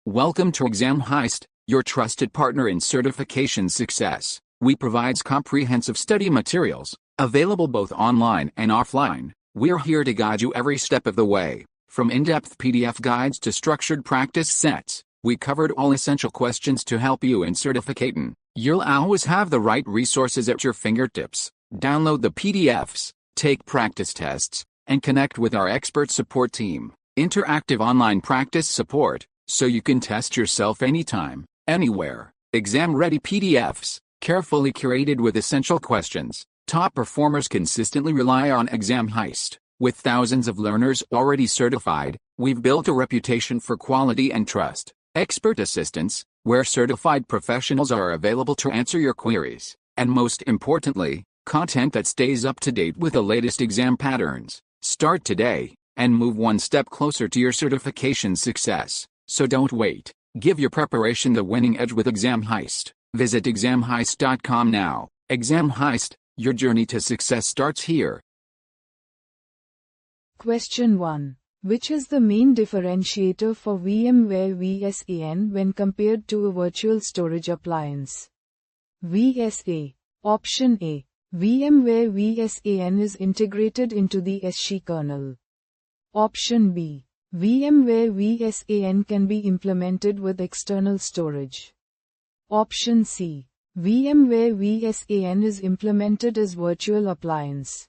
Welcome to Exam Heist, your trusted partner in certification success. We provide comprehensive study materials, available both online and offline. We're here to guide you every step of the way. From in-depth PDF guides to structured practice sets, we covered all essential questions to help you in certificating. You'll always have the right resources at your fingertips. Download the PDFs, take practice tests, and connect with our expert support team. Interactive online practice support, so you can test yourself anytime, anywhere. Exam-ready PDFs, carefully curated with essential questions. Top performers consistently rely on Exam Heist. With thousands of learners already certified, we've built a reputation for quality and trust. Expert assistance, where certified professionals are available to answer your queries. And most importantly, content that stays up to date with the latest exam patterns. Start today, and move one step closer to your certification success. So don't wait. Give your preparation the winning edge with Exam Heist. Visit examheist.com now. Exam Heist, your journey to success starts here. Question 1. Which is the main differentiator for VMware VSAN when compared to a virtual storage appliance? VSA. Option A. VMware VSAN is integrated into the SC kernel. Option B. VMware VSAN can be implemented with external storage. Option C. VMware VSAN is implemented as virtual appliance.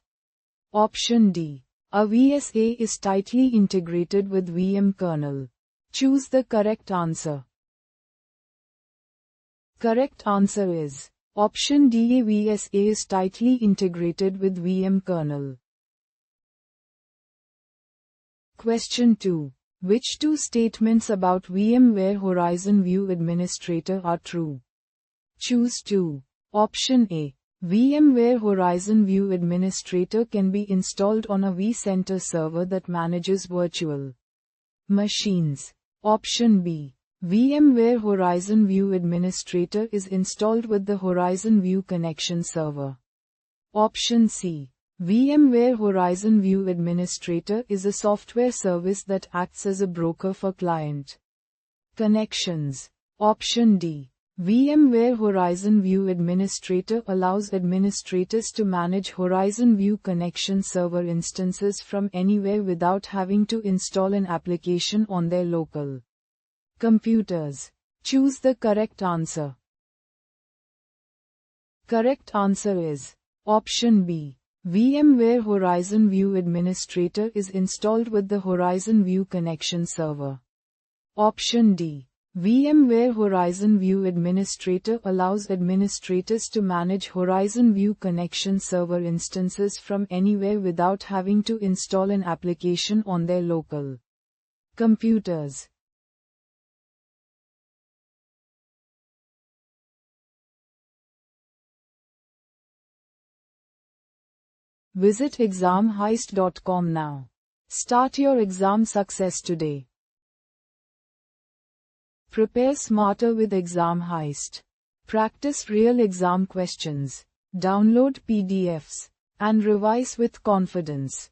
Option D. A VSA is tightly integrated with VM kernel. Choose the correct answer. Correct answer is Option D. A VSA is tightly integrated with VM kernel. Question 2. Which two statements about VMware Horizon View Administrator are true? Choose 2. Option A. VMware Horizon View Administrator can be installed on a vCenter server that manages virtual machines. Option B. VMware Horizon View Administrator is installed with the Horizon View Connection Server. Option C. VMware Horizon View Administrator is a software service that acts as a broker for client connections. Option D. VMware Horizon View Administrator allows administrators to manage Horizon View Connection Server instances from anywhere without having to install an application on their local computers. Choose the correct answer. Correct answer is Option B. VMware Horizon View Administrator is installed with the Horizon View Connection Server. Option D. VMware Horizon View Administrator allows administrators to manage Horizon View Connection Server instances from anywhere without having to install an application on their local computers. Visit examheist.com now. Start your exam success today. Prepare smarter with Exam Heist. Practice real exam questions. Download PDFs. And revise with confidence.